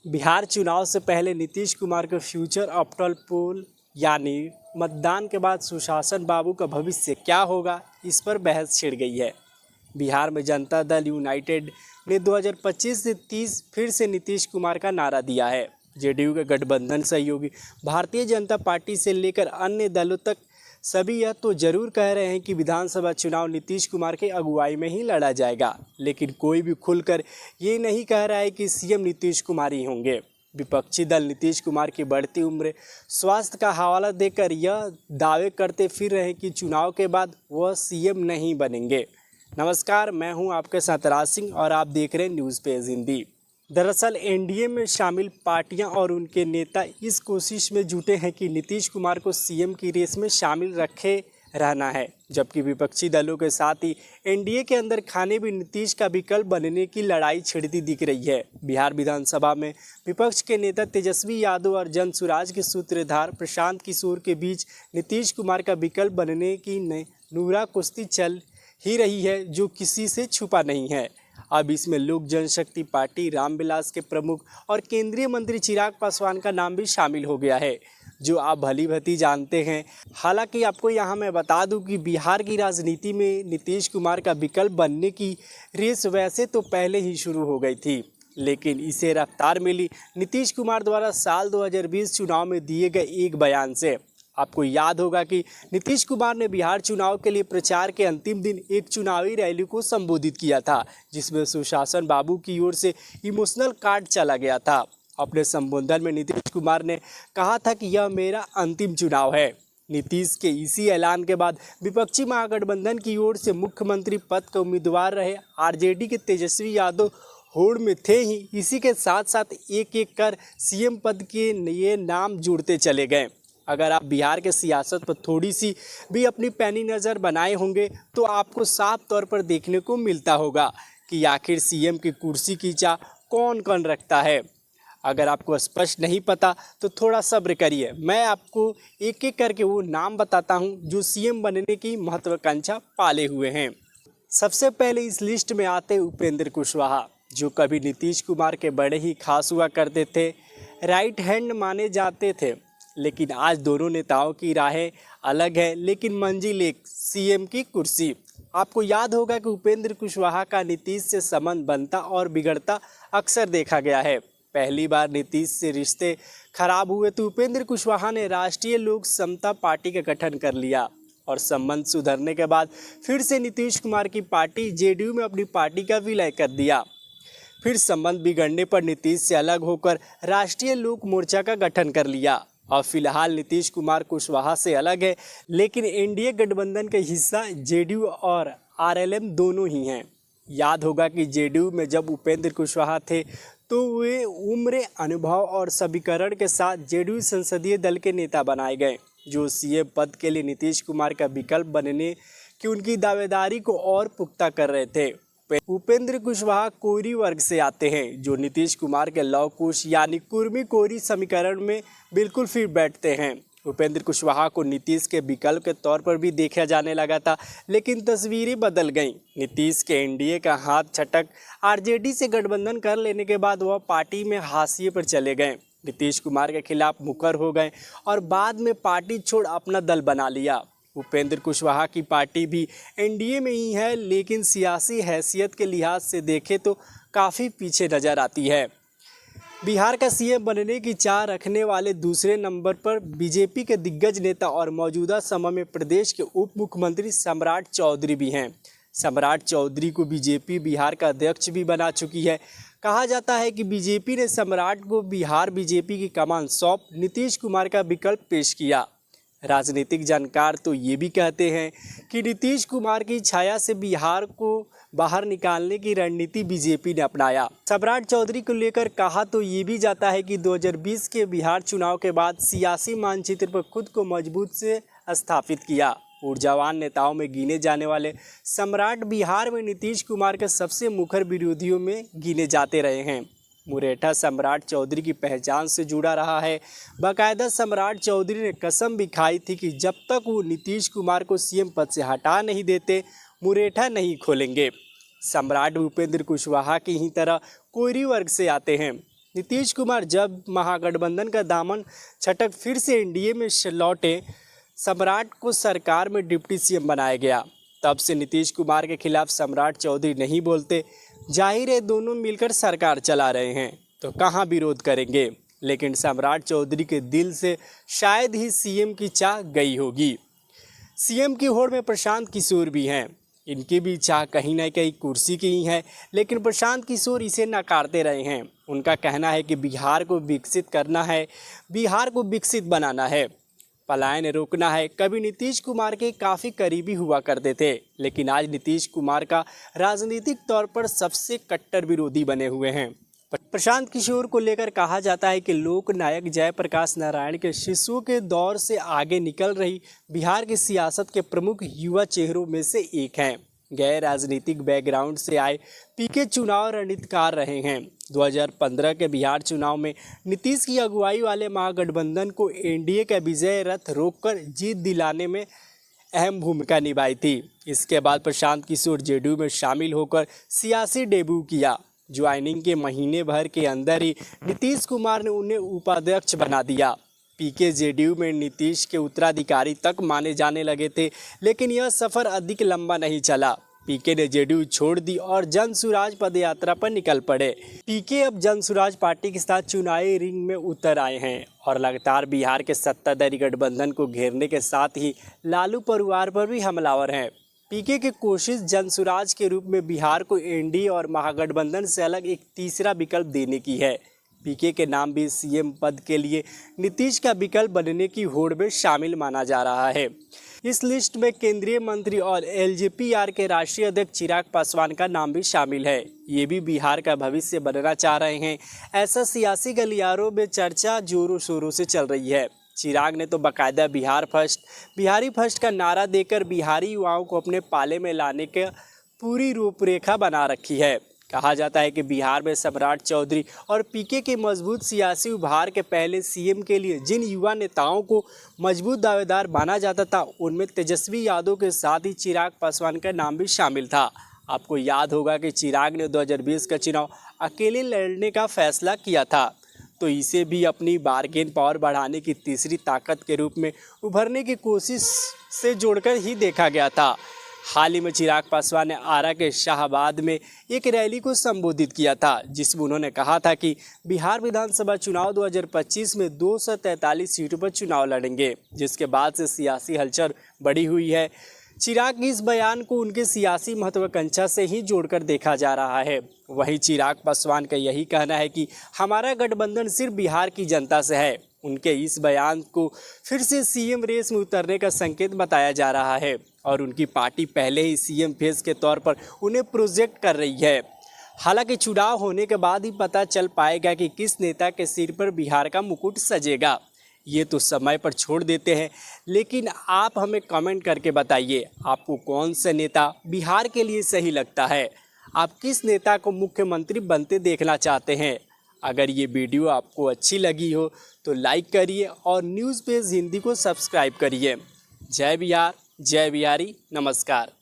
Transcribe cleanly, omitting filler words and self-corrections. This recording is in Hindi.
बिहार चुनाव से पहले नीतीश कुमार के फ्यूचर आफ्टर पोल यानी मतदान के बाद सुशासन बाबू का भविष्य क्या होगा, इस पर बहस छिड़ गई है। बिहार में जनता दल यूनाइटेड ने 2025 से 30 फिर से नीतीश कुमार का नारा दिया है। जेडीयू के गठबंधन सहयोगी भारतीय जनता पार्टी से लेकर अन्य दलों तक सभी यह तो जरूर कह रहे हैं कि विधानसभा चुनाव नीतीश कुमार के अगुवाई में ही लड़ा जाएगा, लेकिन कोई भी खुलकर ये नहीं कह रहा है कि सीएम नीतीश कुमार ही होंगे। विपक्षी दल नीतीश कुमार की बढ़ती उम्र, स्वास्थ्य का हवाला देकर यह दावे करते फिर रहे कि चुनाव के बाद वह सीएम नहीं बनेंगे। नमस्कार, मैं हूं आपके साथ राज सिंह और आप देख रहे हैं न्यूज़ पेज हिंदी। दरअसल एनडीए में शामिल पार्टियां और उनके नेता इस कोशिश में जुटे हैं कि नीतीश कुमार को सीएम की रेस में शामिल रखे रहना है, जबकि विपक्षी दलों के साथ ही एनडीए के अंदर खाने भी नीतीश का विकल्प बनने की लड़ाई छिड़ती दिख रही है। बिहार विधानसभा में विपक्ष के नेता तेजस्वी यादव और जनसुराज के सूत्रधार प्रशांत किशोर के बीच नीतीश कुमार का विकल्प बनने की नूरा कुश्ती चल ही रही है, जो किसी से छुपा नहीं है। अब इसमें लोक जनशक्ति पार्टी रामविलास के प्रमुख और केंद्रीय मंत्री चिराग पासवान का नाम भी शामिल हो गया है, जो आप भली भांति जानते हैं। हालांकि आपको यहां मैं बता दूं कि बिहार की राजनीति में नीतीश कुमार का विकल्प बनने की रेस वैसे तो पहले ही शुरू हो गई थी, लेकिन इसे रफ्तार मिली नीतीश कुमार द्वारा साल 2020 चुनाव में दिए गए एक बयान से। आपको याद होगा कि नीतीश कुमार ने बिहार चुनाव के लिए प्रचार के अंतिम दिन एक चुनावी रैली को संबोधित किया था, जिसमें सुशासन बाबू की ओर से इमोशनल कार्ड चला गया था। अपने संबोधन में नीतीश कुमार ने कहा था कि यह मेरा अंतिम चुनाव है। नीतीश के इसी ऐलान के बाद विपक्षी महागठबंधन की ओर से मुख्यमंत्री पद के उम्मीदवार रहे आरजेडी के तेजस्वी यादव होड़ में थे ही। इसी के साथ साथ एक एक कर सीएम पद के ये नाम जुड़ते चले गए। अगर आप बिहार के सियासत पर थोड़ी सी भी अपनी पैनी नज़र बनाए होंगे तो आपको साफ तौर पर देखने को मिलता होगा कि आखिर सीएम की कुर्सी की चाह कौन कौन रखता है। अगर आपको स्पष्ट नहीं पता तो थोड़ा सब्र करिए, मैं आपको एक एक करके वो नाम बताता हूं जो सीएम बनने की महत्वाकांक्षा पाले हुए हैं। सबसे पहले इस लिस्ट में आते उपेंद्र कुशवाहा, जो कभी नीतीश कुमार के बड़े ही खास हुआ करते थे, राइट हैंड माने जाते थे। लेकिन आज दोनों नेताओं की राहें अलग है, लेकिन मंजिल एक, सीएम की कुर्सी। आपको याद होगा कि उपेंद्र कुशवाहा का नीतीश से संबंध बनता और बिगड़ता अक्सर देखा गया है। पहली बार नीतीश से रिश्ते खराब हुए तो उपेंद्र कुशवाहा ने राष्ट्रीय लोक समता पार्टी का गठन कर लिया और संबंध सुधरने के बाद फिर से नीतीश कुमार की पार्टी जेडीयू में अपनी पार्टी का विलय कर दिया। फिर संबंध बिगड़ने पर नीतीश से अलग होकर राष्ट्रीय लोक मोर्चा का गठन कर लिया और फिलहाल नीतीश कुमार कुशवाहा से अलग है, लेकिन एनडीए गठबंधन का हिस्सा जेडीयू और आरएलएम दोनों ही हैं। याद होगा कि जेडीयू में जब उपेंद्र कुशवाहा थे तो वे उम्र, अनुभव और समीकरण के साथ जेडीयू संसदीय दल के नेता बनाए गए, जो सीएम पद के लिए नीतीश कुमार का विकल्प बनने की उनकी दावेदारी को और पुख्ता कर रहे थे। उपेंद्र कुशवाहा कोरी वर्ग से आते हैं, जो नीतीश कुमार के लव कुश यानी कुर्मी कोरी समीकरण में बिल्कुल फिर बैठते हैं। उपेंद्र कुशवाहा को नीतीश के विकल्प के तौर पर भी देखा जाने लगा था, लेकिन तस्वीरें बदल गईं। नीतीश के एनडीए का हाथ छटक आरजेडी से गठबंधन कर लेने के बाद वह पार्टी में हाशिए पर चले गए, नीतीश कुमार के खिलाफ मुकर हो गए और बाद में पार्टी छोड़ अपना दल बना लिया। उपेंद्र कुशवाहा की पार्टी भी एनडीए में ही है, लेकिन सियासी हैसियत के लिहाज से देखें तो काफ़ी पीछे नज़र आती है। बिहार का सीएम बनने की चाह रखने वाले दूसरे नंबर पर बीजेपी के दिग्गज नेता और मौजूदा समय में प्रदेश के उप मुख्यमंत्री सम्राट चौधरी भी हैं। सम्राट चौधरी को बीजेपी बिहार का अध्यक्ष भी बना चुकी है। कहा जाता है कि बीजेपी ने सम्राट को बिहार बीजेपी की कमान सौंप नीतीश कुमार का विकल्प पेश किया। राजनीतिक जानकार तो ये भी कहते हैं कि नीतीश कुमार की छाया से बिहार को बाहर निकालने की रणनीति बीजेपी ने अपनाया। सम्राट चौधरी को लेकर कहा तो ये भी जाता है कि 2020 के बिहार चुनाव के बाद सियासी मानचित्र पर खुद को मजबूत से स्थापित किया। ऊर्जावान नेताओं में गिने जाने वाले सम्राट बिहार में नीतीश कुमार के सबसे मुखर विरोधियों में गिने जाते रहे हैं। मुरेठा सम्राट चौधरी की पहचान से जुड़ा रहा है। बाकायदा सम्राट चौधरी ने कसम भी खाई थी कि जब तक वो नीतीश कुमार को सीएम पद से हटा नहीं देते, मुरेठा नहीं खोलेंगे। सम्राट भूपेंद्र कुशवाहा की ही तरह कोयरी वर्ग से आते हैं। नीतीश कुमार जब महागठबंधन का दामन छटक फिर से एनडीए में लौटे, सम्राट को सरकार में डिप्टी सीएम बनाया गया। तब से नीतीश कुमार के खिलाफ सम्राट चौधरी नहीं बोलते। जाहिर है दोनों मिलकर सरकार चला रहे हैं तो कहाँ विरोध करेंगे, लेकिन सम्राट चौधरी के दिल से शायद ही सीएम की चाह गई होगी। सीएम की होड़ में प्रशांत किशोर भी हैं। इनकी भी चाह कहीं ना कहीं कुर्सी की ही है, लेकिन प्रशांत किशोर इसे नकारते रहे हैं। उनका कहना है कि बिहार को विकसित करना है, बिहार को विकसित बनाना है, पलायन रोकना है। कभी नीतीश कुमार के काफ़ी करीबी हुआ करते थे, लेकिन आज नीतीश कुमार का राजनीतिक तौर पर सबसे कट्टर विरोधी बने हुए हैं। प्रशांत किशोर को लेकर कहा जाता है कि लोकनायक जयप्रकाश नारायण के शिष्यों के दौर से आगे निकल रही बिहार की सियासत के प्रमुख युवा चेहरों में से एक हैं। गैर राजनीतिक बैकग्राउंड से आए पीके चुनाव रणनीतिकार रहे हैं। 2015 के बिहार चुनाव में नीतीश की अगुवाई वाले महागठबंधन को एनडीए का विजय रथ रोककर जीत दिलाने में अहम भूमिका निभाई थी। इसके बाद प्रशांत किशोर जेडीयू में शामिल होकर सियासी डेब्यू किया। ज्वाइनिंग के महीने भर के अंदर ही नीतीश कुमार ने उन्हें उपाध्यक्ष बना दिया। पीके जेडीयू में नीतीश के उत्तराधिकारी तक माने जाने लगे थे, लेकिन यह सफ़र अधिक लंबा नहीं चला। पीके ने जेडीयू छोड़ दी और जनसुराज पदयात्रा पर निकल पड़े। पीके अब जनसुराज पार्टी के साथ चुनावी रिंग में उतर आए हैं और लगातार बिहार के सत्ताधारी गठबंधन को घेरने के साथ ही लालू परिवार पर भी हमलावर हैं। पीके की कोशिश जनसुराज के रूप में बिहार को एनडीए और महागठबंधन से अलग एक तीसरा विकल्प देने की है। पीके के नाम भी सीएम पद के लिए नीतीश का विकल्प बनने की होड़ में शामिल माना जा रहा है। इस लिस्ट में केंद्रीय मंत्री और एलजेपीआर के राष्ट्रीय अध्यक्ष चिराग पासवान का नाम भी शामिल है। ये भी बिहार का भविष्य बनना चाह रहे हैं, ऐसा सियासी गलियारों में चर्चा जोरों शोरों से चल रही है। चिराग ने तो बाकायदा बिहारी फर्स्ट का नारा देकर बिहारी युवाओं को अपने पाले में लाने की पूरी रूपरेखा बना रखी है। कहा जाता है कि बिहार में सम्राट चौधरी और पीके के मजबूत सियासी उभार के पहले सीएम के लिए जिन युवा नेताओं को मजबूत दावेदार माना जाता था, उनमें तेजस्वी यादव के साथ ही चिराग पासवान का नाम भी शामिल था। आपको याद होगा कि चिराग ने 2020 का चुनाव अकेले लड़ने का फैसला किया था, तो इसे भी अपनी बार्गेन पावर बढ़ाने की तीसरी ताकत के रूप में उभरने की कोशिश से जोड़कर ही देखा गया था। हाल ही में चिराग पासवान ने आरा के शाहबाद में एक रैली को संबोधित किया था, जिसमें उन्होंने कहा था कि बिहार विधानसभा चुनाव 2025 में 243 सीटों पर चुनाव लड़ेंगे, जिसके बाद से सियासी हलचल बढ़ी हुई है। चिराग के इस बयान को उनके सियासी महत्वाकांक्षा से ही जोड़कर देखा जा रहा है। वहीं चिराग पासवान का यही कहना है कि हमारा गठबंधन सिर्फ बिहार की जनता से है। उनके इस बयान को फिर से सीएम रेस में उतरने का संकेत बताया जा रहा है और उनकी पार्टी पहले ही सीएम फेस के तौर पर उन्हें प्रोजेक्ट कर रही है। हालांकि चुनाव होने के बाद ही पता चल पाएगा कि किस नेता के सिर पर बिहार का मुकुट सजेगा। ये तो समय पर छोड़ देते हैं, लेकिन आप हमें कमेंट करके बताइए आपको कौन सा नेता बिहार के लिए सही लगता है। आप किस नेता को मुख्यमंत्री बनते देखना चाहते हैं। अगर ये वीडियो आपको अच्छी लगी हो तो लाइक करिए और न्यूज़ पेज हिंदी को सब्सक्राइब करिए। जय बिहार, जय बिहारी, नमस्कार।